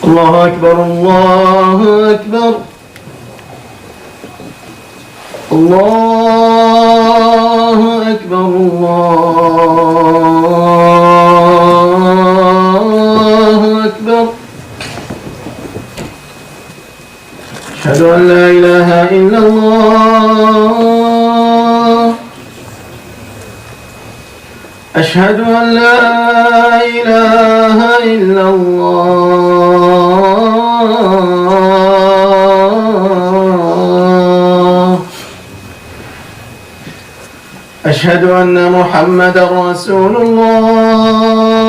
الله أكبر الله أكبر الله أكبر الله أكبر أشهد أن لا إله إلا الله أشهد أن لا إله إلا الله أشهد أن محمدا رسول الله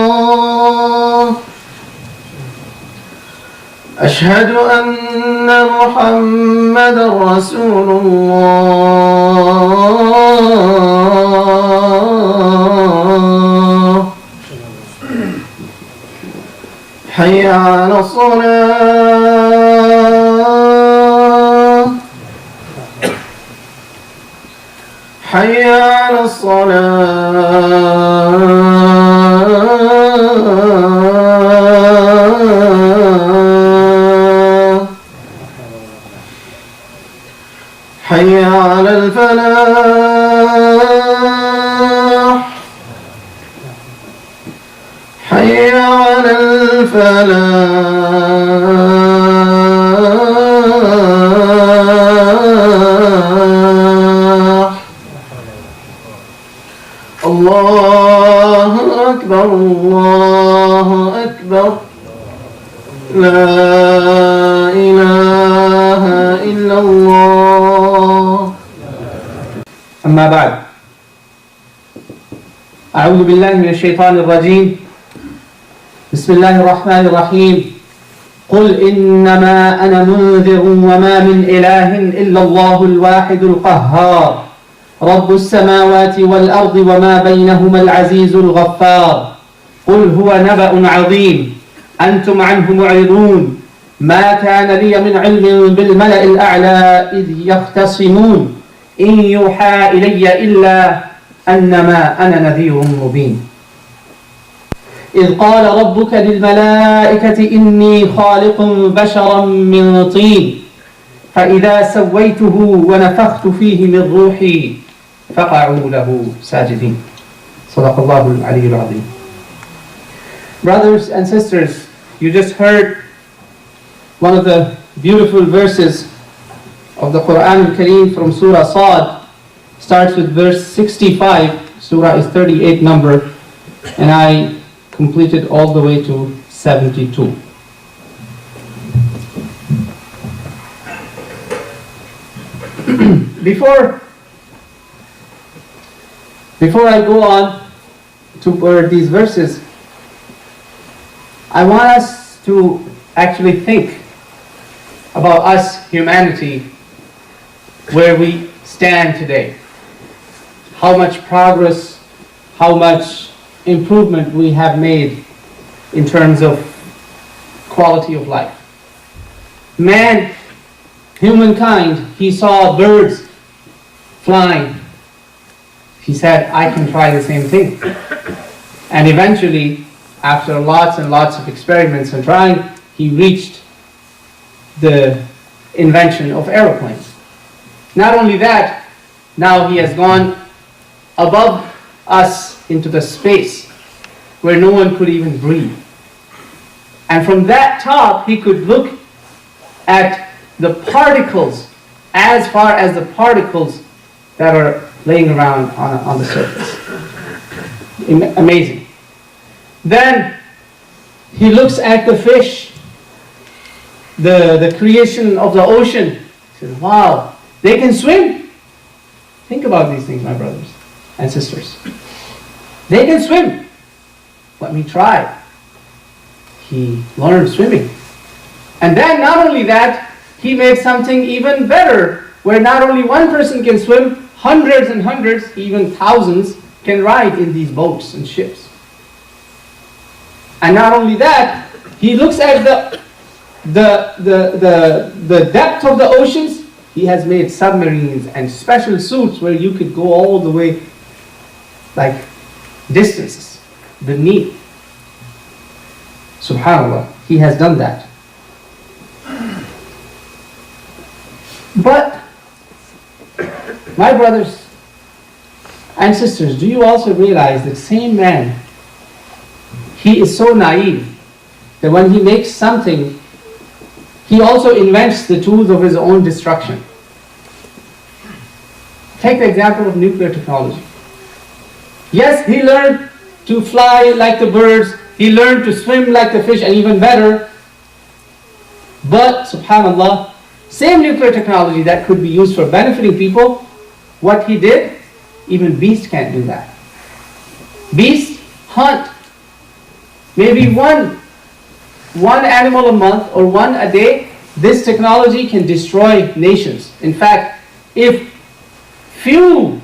أشهد أن محمدا رسول الله حي على الصلاة حي على الصلاة حي على الفلاح حي على الفلاح الله أكبر الله أكبر لا إله إلا الله أما بعد أعوذ بالله من الشيطان الرجيم بسم الله الرحمن الرحيم قل إنما أنا منذر وما من إله إلا الله الواحد القهار رب السماوات والأرض وما بينهما العزيز الغفار قل هو نبأ عظيم أنتم عنه معرضون ما كان لي من علم بالملأ الأعلى إذ يختصمون إن يوحى إلي إلا أنما أنا نذير مبين إذ قال ربك للملائكة إني خالق بشرا من طين فإذا سويته ونفخت فيه من روحي فقعوا له ساجدين صدق الله العلي العظيم. Brothers and sisters, you just heard one of the beautiful verses of the Quran al-Kareem from Surah Sad. Starts with verse 65. Surah is 38 number, and I completed all the way to 72. Before I go on to these verses, I want us to actually think about us, humanity, where we stand today. How much progress, how much improvement we have made in terms of quality of life. Man, humankind, he saw birds flying. He said, I can try the same thing. And eventually, after lots and lots of experiments and trying, he reached the invention of aeroplanes. Not only that, now he has gone above us into the space where no one could even breathe. And from that top, he could look at the particles, as far as the particles that are laying around on the surface. Amazing. Then he looks at the fish, the creation of the ocean. He says, wow, they can swim. Think about these things, my brothers and sisters. They can swim. Let me try. He learned swimming. And then not only that, he made something even better, where not only one person can swim, hundreds and hundreds, even thousands, can ride in these boats and ships. And not only that, he looks at the depth of the oceans. He has made submarines and special suits where you could go all the way, like distances beneath. Subhanallah, He has done that. But, my brothers and sisters, do you also realize that same man, he is so naive that when he makes something, he also invents the tools of his own destruction. Take the example of nuclear technology. Yes, he learned to fly like the birds, he learned to swim like the fish, and even better. But, subhanallah, same nuclear technology that could be used for benefiting people, what he did, even beasts can't do that. Beasts hunt maybe one animal a month or one a day. This technology can destroy nations. In fact, if few,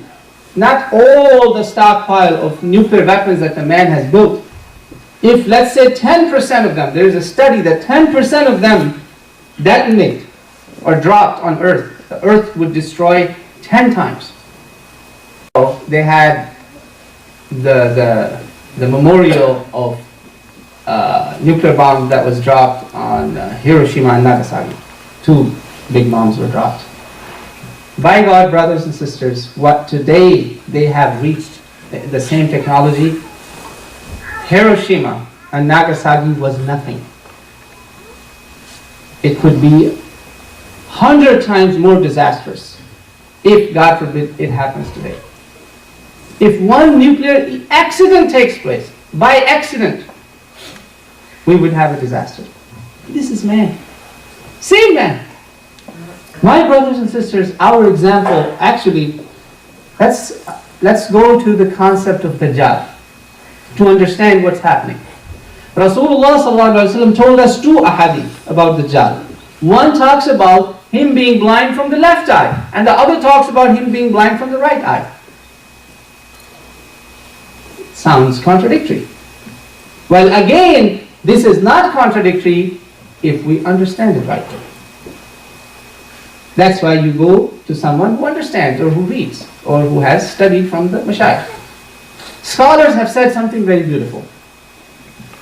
not all the stockpile of nuclear weapons that the man has built, if let's say 10% of them, there is a study that 10% of them detonate or dropped on Earth, the Earth would destroy 10 times. So they had the memorial of nuclear bomb that was dropped on Hiroshima and Nagasaki. 2 big bombs were dropped. By God, brothers and sisters, what today they have reached, the same technology, Hiroshima and Nagasaki was nothing. It could be 100 times more disastrous if, God forbid, it happens today. If one nuclear accident takes place, by accident, we would have a disaster. This is man. Same man. My brothers and sisters, our example, actually, let's go to the concept of Dajjal to understand what's happening. Rasulullah ﷺ told us 2 ahadith about Dajjal. One talks about him being blind from the left eye, and the other talks about him being blind from the right eye. Sounds contradictory. Well, again, this is not contradictory if we understand it right. That's why you go to someone who understands or who reads or who has studied from the mashayikh. Scholars have said something very beautiful.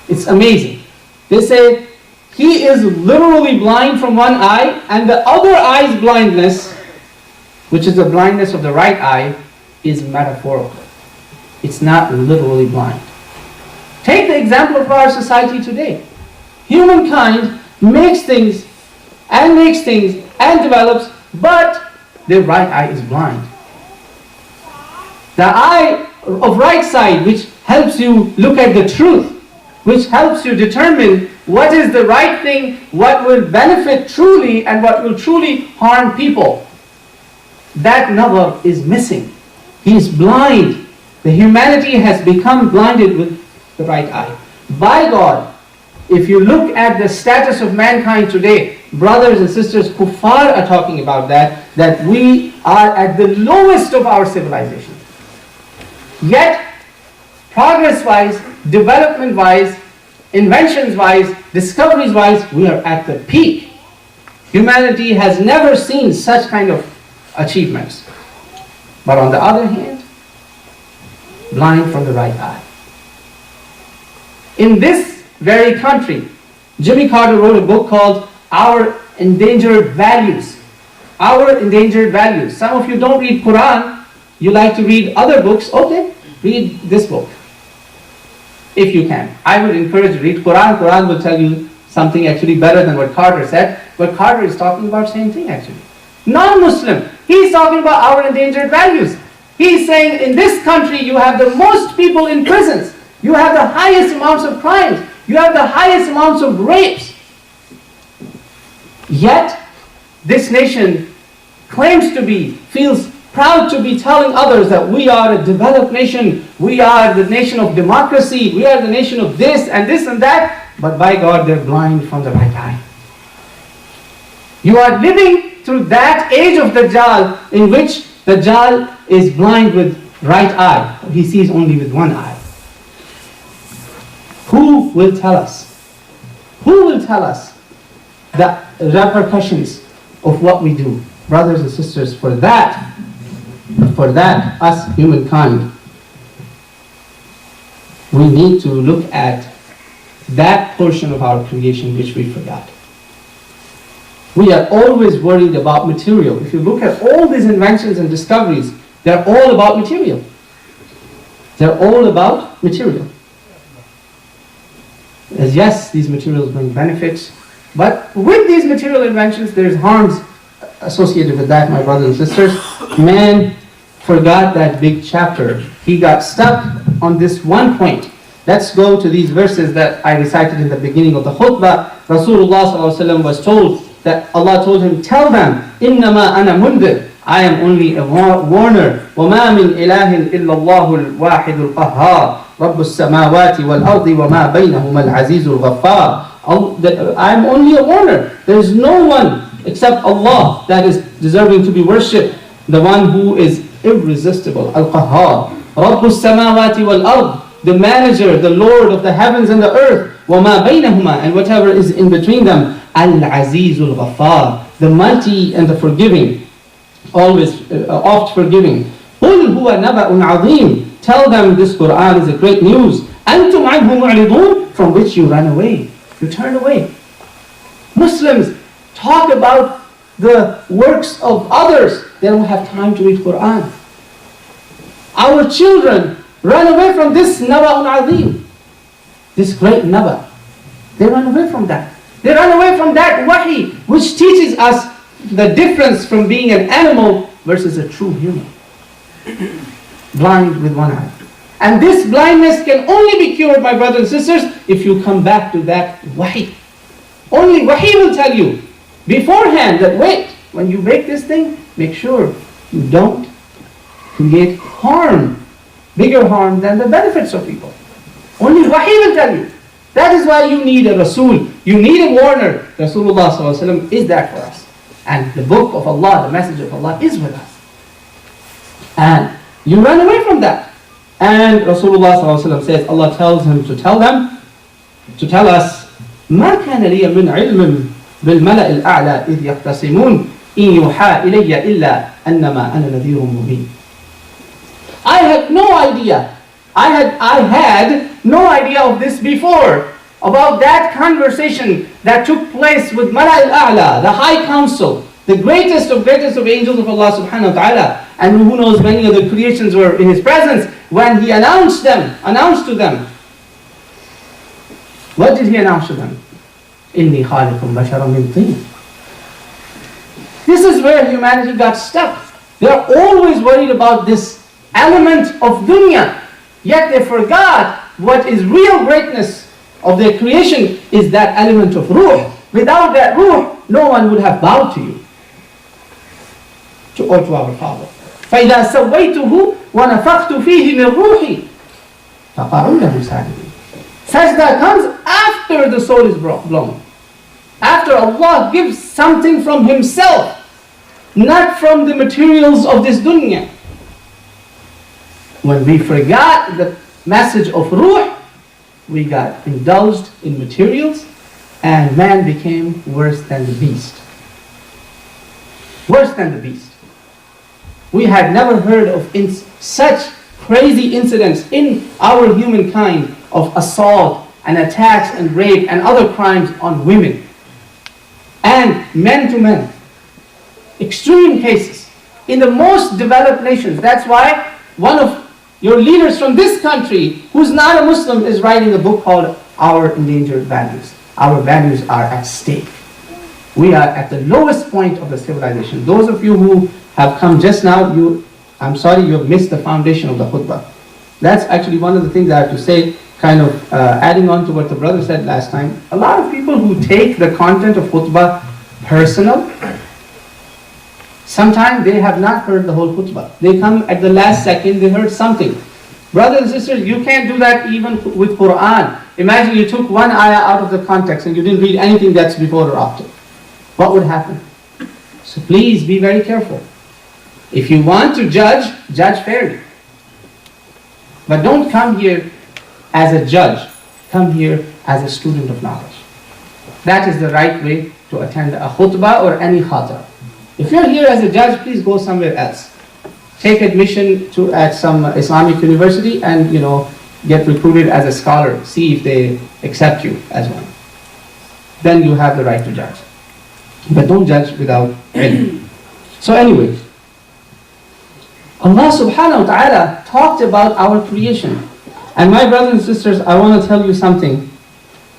It's amazing. They say he is literally blind from one eye, and the other eye's blindness, which is the blindness of the right eye, is metaphorical. It's not literally blind. Take the example of our society today. Humankind makes things and develops, but their right eye is blind. The eye of right side, which helps you look at the truth, which helps you determine what is the right thing, what will benefit truly, and what will truly harm people. That nazar is missing. He is blind. The humanity has become blinded with the right eye. By God, if you look at the status of mankind today, brothers and sisters, kuffar are talking about that we are at the lowest of our civilization. Yet, progress-wise, development-wise, inventions-wise, discoveries-wise, we are at the peak. Humanity has never seen such kind of achievements. But on the other hand, blind from the right eye. In this very country, Jimmy Carter wrote a book called Our Endangered Values. Our Endangered Values. Some of you don't read Quran, you like to read other books. Okay, read this book, if you can. I would encourage you to read Quran. Quran will tell you something actually better than what Carter said. But Carter is talking about the same thing actually. Non-Muslim, he's talking about our endangered values. He's saying in this country you have the most people in prisons. You have the highest amounts of crimes. You have the highest amounts of rapes. Yet, this nation feels proud to be telling others that we are a developed nation, we are the nation of democracy, we are the nation of this and that, but by God, they're blind from the right eye. You are living through that age of Dajjal in which Dajjal is blind with right eye. He sees only with one eye. Who will tell us? Who will tell us the repercussions of what we do? Brothers and sisters, for that, us humankind, we need to look at that portion of our creation which we forgot. We are always worried about material. If you look at all these inventions and discoveries, they're all about material. They're all about material. As yes, these materials bring benefits, but with these material inventions, there's harms associated with that, my brothers and sisters. Man forgot that big chapter. He got stuck on this one point. Let's go to these verses that I recited in the beginning of the khutbah. Rasulullah ﷺ was told that Allah told him, tell them, إِنَّمَا أَنَا مُنْذِرٌ, I am only a warner. وَمَا مِنْ إِلَهٍ إِلَّا اللَّهُ الْوَاحِدُ الْقَهَّارُ رَبُّ السَّمَاوَاتِ وَالْأَرْضِ وَمَا بَيْنَهُمَا الْعَزِيزُ الْغَفَّارُ. I am only a warner. There is no one except Allah that is deserving to be worshipped, the one who is irresistible. Al-Qahhar. رَبُّ السَّمَاوَاتِ وَالْأَرْضِ, the manager, the Lord of the heavens and the earth. وَمَا بَيْنَهُمَا, and whatever is in between them. Al-Aziz al-Ghaffar, the mighty and the forgiving, always oft forgiving. قُلْ هُوَ نَبَأٌ عَظِيمٌ, tell them this Quran is a great news. أَنْتُمْ عَنْهُ مُعْرِضُونَ, from which you run away, you turn away. Muslims talk about the works of others, they don't have time to read Quran. Our children run away from this Naba'un Azim, this great Naba. They run away from that. They run away from that wahi, which teaches us the difference from being an animal versus a true human. Blind with one eye. And this blindness can only be cured, my brothers and sisters, if you come back to that wahi. Only wahi will tell you beforehand that, wait, when you make this thing, make sure you don't create harm, bigger harm than the benefits of people. Only wahi will tell you. That is why you need a Rasul. You need a warner. Rasulullah ﷺ is that for us. And the book of Allah, the message of Allah is with us. And you run away from that. And Rasulullah ﷺ says, Allah tells him to tell them, to tell us, مَا كَانَ لِيَ مِنْ عِلْمٍ بِالْمَلَإِ الْأَعْلَى إِذْ يَخْتَصِمُونَ إِنْ يُوحَى إِلَيَّ إِلَّا أَنَّمَا أَنَا نَذِيرٌ مُبِينٌ. I had no idea. I had no idea of this before, about that conversation that took place with Mala al-A'la, the High Council, the greatest of angels of Allah subhanahu wa ta'ala, and who knows many of the creations were in his presence when he announced to them. What did he announce to them? إِنِّي خَالِقٌ بَشَرًا مِنْ طِينٍ. This is where humanity got stuck. They are always worried about this element of dunya. Yet they forgot what is real greatness of their creation is that element of ruh. Without that ruh, no one would have bowed to you, to our Father. فَإِذَا سَوَّيْتُهُ وَنَفَخْتُ فِيهِ مِنْ رُوحِي فَقَعُوا لَهُ سَاجِدِينَ. Sajda comes after the soul is blown. After Allah gives something from Himself, not from the materials of this dunya. When we forgot the message of ruh, we got indulged in materials, and man became worse than the beast. Worse than the beast. We had never heard of such crazy incidents in our humankind of assault and attacks and rape and other crimes on women and men to men. Extreme cases in the most developed nations. That's why one of your leaders from this country, who's not a Muslim, is writing a book called Our Endangered Values. Our values are at stake. We are at the lowest point of the civilization. Those of you who have come just now, I'm sorry you have missed the foundation of the khutbah. That's actually one of the things I have to say, kind of adding on to what the brother said last time. A lot of people who take the content of khutbah personal, sometimes they have not heard the whole khutbah. They come at the last second, they heard something. Brothers and sisters, you can't do that even with Quran. Imagine you took one ayah out of the context and you didn't read anything that's before or after. What would happen? So please be very careful. If you want to judge, judge fairly. But don't come here as a judge. Come here as a student of knowledge. That is the right way to attend a khutbah or any khata. If you're here as a judge, please go somewhere else. Take admission at some Islamic university and get recruited as a scholar, see if they accept you as one. Then you have the right to judge. But don't judge without ilm. So anyway, Allah subhanahu wa ta'ala talked about our creation. And my brothers and sisters, I want to tell you something,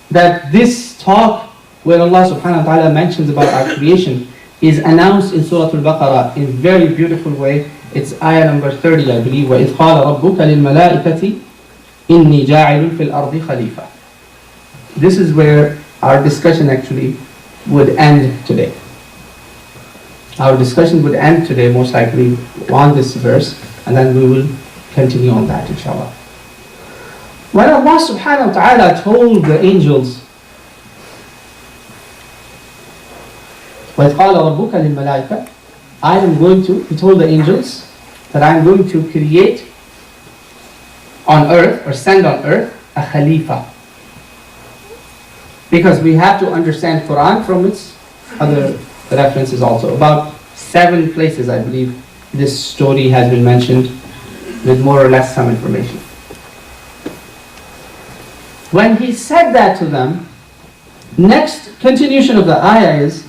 that this talk where Allah subhanahu wa ta'ala mentions about our creation is announced in Surah Al-Baqarah in a very beautiful way. It's ayah number 30, I believe, وَإِذْ قَالَ رَبُّكَ لِلْمَلَائِكَةِ إِنِّي جَاعِلٌ فِي الْأَرْضِ خَلِيفَةً. This is where our discussion actually would end today. Our discussion would end today most likely on this verse, and then we will continue on that inshallah. When Allah subhanahu wa ta'ala told the angels, وَإِذْ قَالَ رَبُّكَ لِلْمَلَائِكَةِ, he told the angels that I am going to create on earth, or send on earth, a Khalifa. Because we have to understand Quran from its other references also. About 7 places, I believe, this story has been mentioned with more or less some information. When he said that to them, next continuation of the ayah is,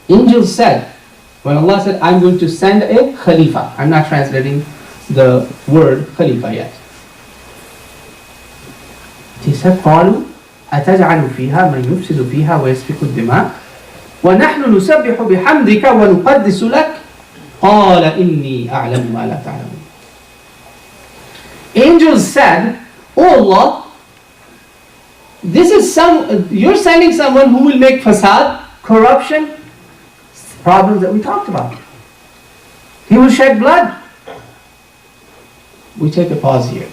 angels said, when Allah said, I'm going to send a Khalifa. I'm not translating the word Khalifa yet. He said, قالوا أتجعل فيها من يفسد فيها ويسفك الدماء ونحن نسبح بحمدك ونقدس لك قال إني أعلم ما لا تعلمون. Angels said, Oh Allah, you're sending someone who will make fasad, corruption, problems that we talked about. He will shed blood. We take a pause here.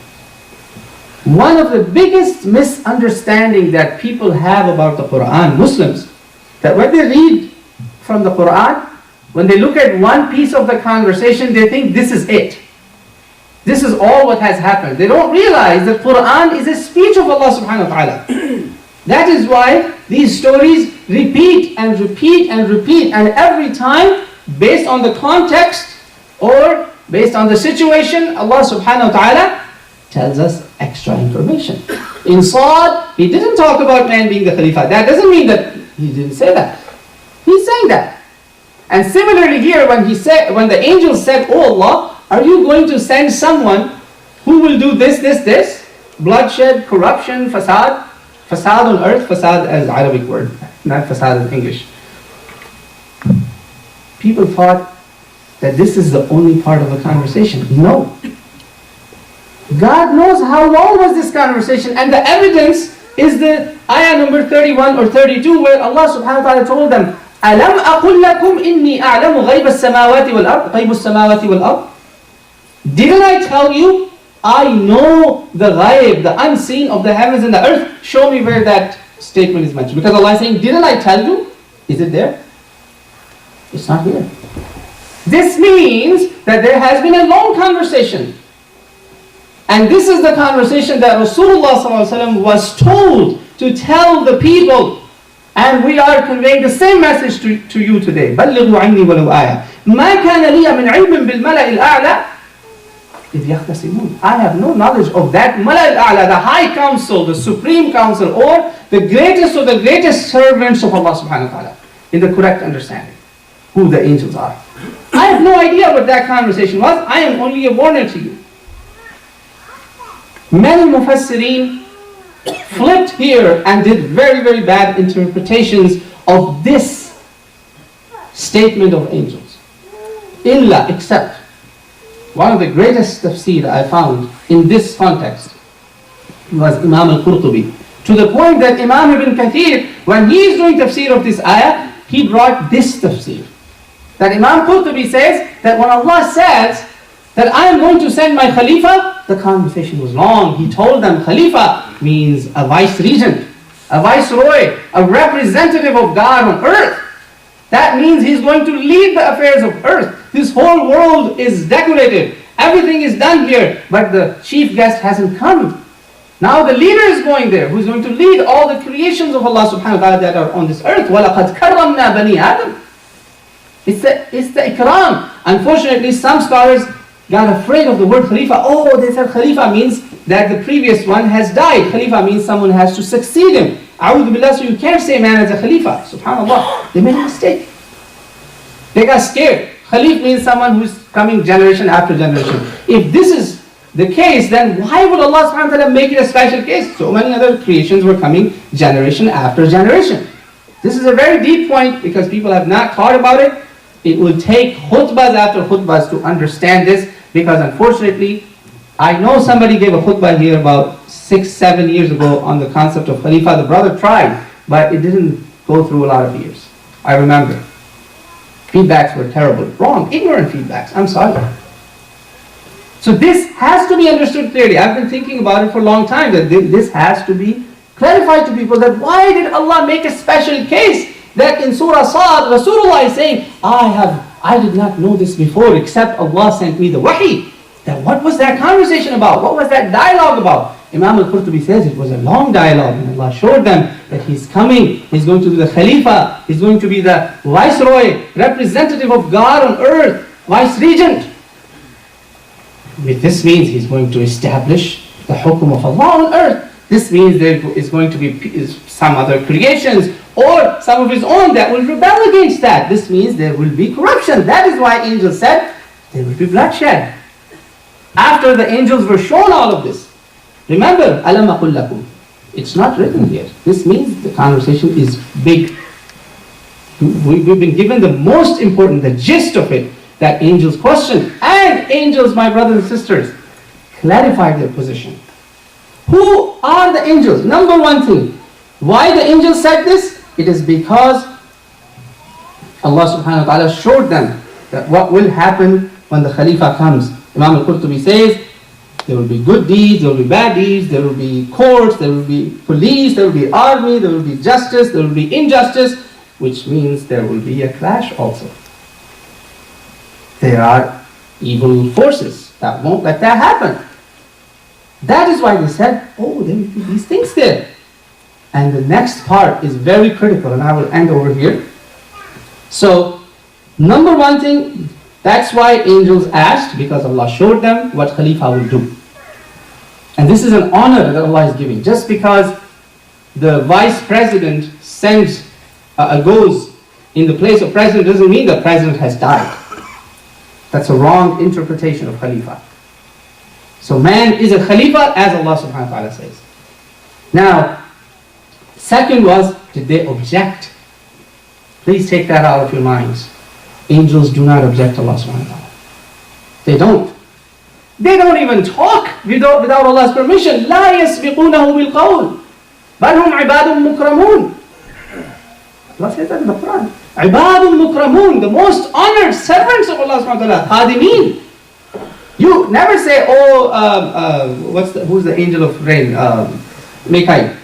One of the biggest misunderstandings that people have about the Quran, Muslims, that when they read from the Quran, when they look at one piece of the conversation, they think this is it. This is all what has happened. They don't realize that Quran is a speech of Allah subhanahu wa ta'ala. That is why these stories repeat and repeat and repeat, and every time, based on the context or based on the situation, Allah subhanahu wa ta'ala tells us extra information. In Sad, he didn't talk about man being the Khalifa. That doesn't mean that he didn't say that. He's saying that. And similarly here, when the angel said, Oh Allah, are you going to send someone who will do this, bloodshed, corruption, fasad on earth, fasad as Arabic word, not fasad as English. People thought that this is the only part of the conversation. No. God knows how long was this conversation, and the evidence is the ayah number 31 or 32 where Allah subhanahu wa ta'ala told them, أَلَمْ أَقُلْ لَكُمْ إِنِّي أَعْلَمُ غَيْبَ السَّمَاوَاتِ وَالْأَرْضِ غَيْبُ السَّمَاوَاتِ وَالْأَرْضِ. Didn't I tell you, I know the ghaib, the unseen of the heavens and the earth? Show me where that statement is mentioned. Because Allah is saying, didn't I tell you? Is it there? It's not here. This means that there has been a long conversation. And this is the conversation that Rasulullah ﷺ was told to tell the people. And we are conveying the same message to you today. بَلِّغُوا عَنِّي وَلَوْ آيَةً مَا كَانَ لِيَ مِنْ عِلْمٍ بِالْمَلَإِ الْأَعْلَى إِذْ يَخْتَصِمُونَ. I have no knowledge of that Mala al-A'la, the high council, the supreme council, or the greatest of the greatest servants of Allah subhanahu wa ta'ala, in the correct understanding, who the angels are. I have no idea what that conversation was. I am only a warner to you. Many Mufassirin flipped here and did very, very bad interpretations of this statement of angels. Illa, except one of the greatest tafsir I found in this context was Imam al-Qurtubi. To the point that Imam ibn Kathir, when he is doing tafsir of this ayah, he brought this tafsir. That Imam Qurtubi says that when Allah says that I am going to send my Khalifa, the conversation was long. He told them Khalifa means a vice-regent, a viceroy, a representative of God on earth. That means he's going to lead the affairs of earth. This whole world is decorated. Everything is done here, but the chief guest hasn't come. Now the leader is going there, who's going to lead all the creations of Allah subhanahu wa ta'ala that are on this earth. وَلَقَدْ كَرَّمْنَا بَنِي آدَمَ. It's the ikram. Unfortunately, some scholars got afraid of the word Khalifa. Oh, they said Khalifa means that the previous one has died. Khalifa means someone has to succeed him. A'udhu billah, so you can't say man as a Khalifa. Subhanallah, they made a mistake. They got scared. Khalif means someone who's coming generation after generation. If this is the case, then why would Allah subhanahu wa ta'ala make it a special case? So many other creations were coming generation after generation. This is a very deep point because people have not thought about it. It will take khutbahs after khutbahs to understand this, because unfortunately, I know somebody gave a khutbah here about 6-7 years ago on the concept of Khalifa. The brother tried, but it didn't go through a lot of years. I remember. Feedbacks were terrible. Wrong, ignorant feedbacks. I'm sorry. So this has to be understood clearly. I've been thinking about it for a long time, that this has to be clarified to people, that why did Allah make a special case that in Surah Sad, Rasulullah is saying, I did not know this before except Allah sent me the wahi. That what was that conversation about? What was that dialogue about? Imam al-Qurtubi says it was a long dialogue, and Allah showed them that He's coming, He's going to be the Khalifa, He's going to be the Viceroy, representative of God on earth, Vice-Regent. This means He's going to establish the hukum of Allah on earth. This means there is going to be some other creations or some of His own that will rebel against that. This means there will be corruption. That is why angels said there will be bloodshed. After the angels were shown all of this, remember, alam aqul lakum. It's not written here. This means the conversation is big. We've been given the most important, the gist of it, that angels question. And angels, my brothers and sisters, clarify their position. Who are the angels? Number one thing, why the angels said this? It is because Allah subhanahu wa ta'ala showed them that what will happen when the Khalifa comes. Imam al-Qurtubi says, there will be good deeds, there will be bad deeds, there will be courts, there will be police, there will be army, there will be justice, there will be injustice, which means there will be a clash also. There are evil forces that won't let that happen. That is why they said, oh, there will be these things there. And the next part is very critical, and I will end over here. So, number one thing, that's why angels asked, because Allah showed them what Khalifa will do. And this is an honor that Allah is giving. Just because the vice president goes in the place of president doesn't mean the president has died. That's a wrong interpretation of Khalifa. So man is a Khalifa, as Allah subhanahu wa ta'ala says. Now, second was, did they object? Please take that out of your minds. Angels do not object to Allah subhanahu wa ta'ala. They don't. They don't even talk without Allah's permission. لا يسبقونه بالقول بل هم عباد مكرمون. Allah says that in the Quran. عباد مكرمون, the most honored servants of Allah subhanahu wa ta'ala. خادمين. You never say, who's the angel of rain? Mikael.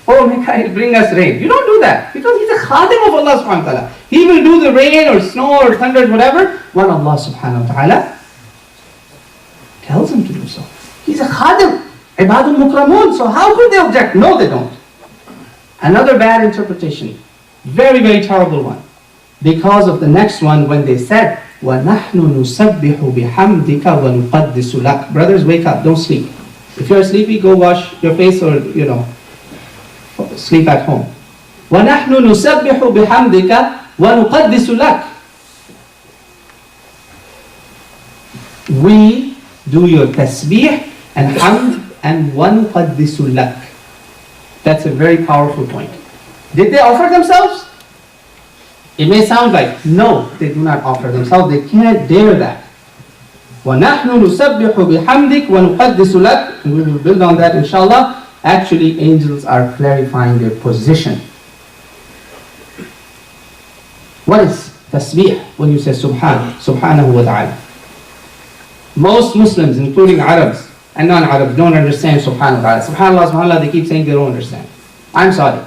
Oh, Mikael, bring us rain. You don't do that, because he's a khadim of Allah subhanahu wa ta'ala. He will do the rain or snow or thunder, whatever, when Allah subhanahu wa ta'ala tells him to do so. He's a khadim. Ibadul mukramun. So how could they object? No, they don't. Another bad interpretation. Very, very terrible one. Because of the next one, when they said, وَنَحْنُ نُسَبِّحُ بِحَمْدِكَ وَنُقَدِّسُ لَكَ. Brothers, wake up, don't sleep. If you're sleepy, go wash your face or, sleep at home. وَنَحْنُ نُسَبِّحُ بِحَمْدِكَ وَنُقَدِّسُ لَكَ. We do your tasbih and hamd and وَنُقَدِّسُ لَكَ. That's a very powerful point. Did they offer themselves? It may sound like, no, they do not offer themselves. They can't dare that. وَنَحْنُ نُسَبِّحُ بِحَمْدِكَ وَنُقَدِّسُ لَكَ. And we will build on that, inshallah. Actually, angels are clarifying their position. What is tasbih? When you say subhanahu wa ta'ala. Most Muslims, including Arabs and non-Arabs, don't understand subhanahu wa ta'ala. Subhanallah, subhanallah, they keep saying they don't understand. I'm sorry.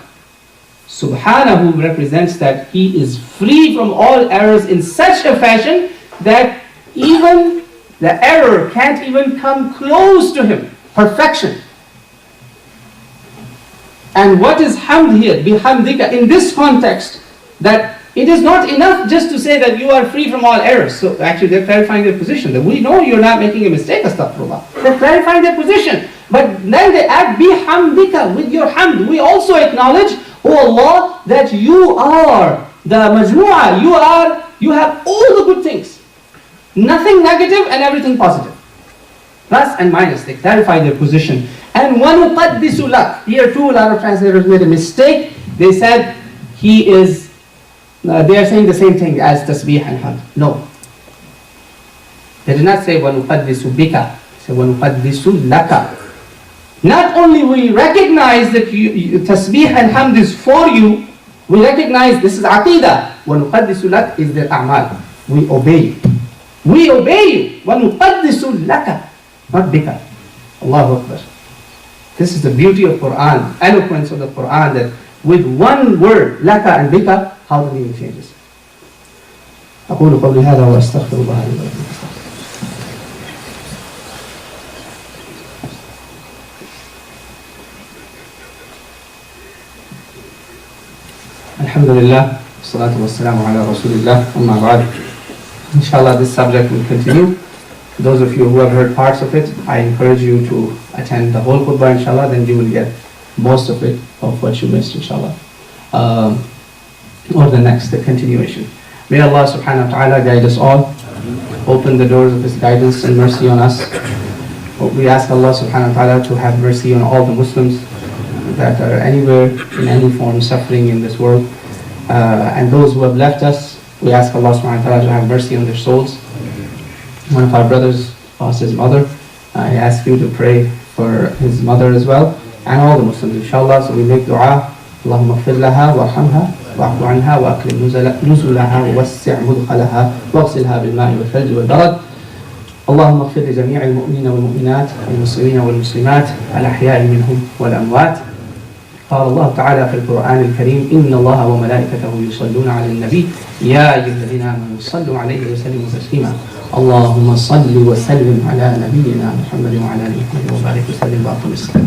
Subhanahu represents that He is free from all errors in such a fashion that even the error can't even come close to Him. Perfection. And what is hamd here? Bihamdika, in this context, that It is not enough just to say that you are free from all errors. So actually they're clarifying their position, that we know you're not making a mistake, astaghfirullah. They're clarifying their position. But then they add, bihamdika, with your hamd. We also acknowledge, oh Allah, that you are the majmu'ah, you have all the good things. Nothing negative and everything positive. Plus and minus, they clarify their position. And وَنُقَدِّسُ لَكَ. Here too, a lot of translators made a mistake. They said, he is, they are saying the same thing as tasbih and hamd. No. They did not say وَنُقَدِّسُ بِكَ. They said وَنُقَدِّسُ لَكَ. Not only we recognize that tasbih and hamd is for you, we recognize this is aqidah. وَنُقَدِّسُ لَكَ is their a'mal. We obey you. We obey you. وَنُقَدِّسُ لَكَ. Not bika. Allahu Akbar. This is the beauty of Quran, eloquence of the Quran, that with one word, laka and bika, how the meaning changes. أقول قولي هذا وأستغفر الله لي ولكم. Alhamdulillah, salatu wassalamu ala rasulillah, amma ba'd. Inshallah, this subject will continue. Those of you who have heard parts of it, I encourage you to attend the whole khutbah, inshallah, then you will get most of it, of what you missed, inshallah. Or the continuation. May Allah subhanahu wa ta'ala guide us all, open the doors of His guidance and mercy on us. We ask Allah subhanahu wa ta'ala to have mercy on all the Muslims that are anywhere, in any form, suffering in this world. And those who have left us, we ask Allah subhanahu wa ta'ala to have mercy on their souls. One of our brothers lost his mother. I ask you to pray for his mother as well, and all the Muslims, inshallah. So we make dua. Allahumma ighfir laha warhamha wa'fu anha wa akrim nuzulaha wa wassi' mudkhalaha waghsilha bil ma'i wal thalj wal barad. Allahumma ighfir li jami' al mu'minina wal mu'minat wal muslimina wal muslimat al ahya'i minhum wal amwat. قال الله تعالى في القرآن الكريم إن الله وملائكته يصلون على النبي يا أيها الذين آمنوا صلوا عليه وسلموا تسليما اللهم صل وسلم على نبينا محمد وعلى آله وبارك وسلم وأقم الصلاة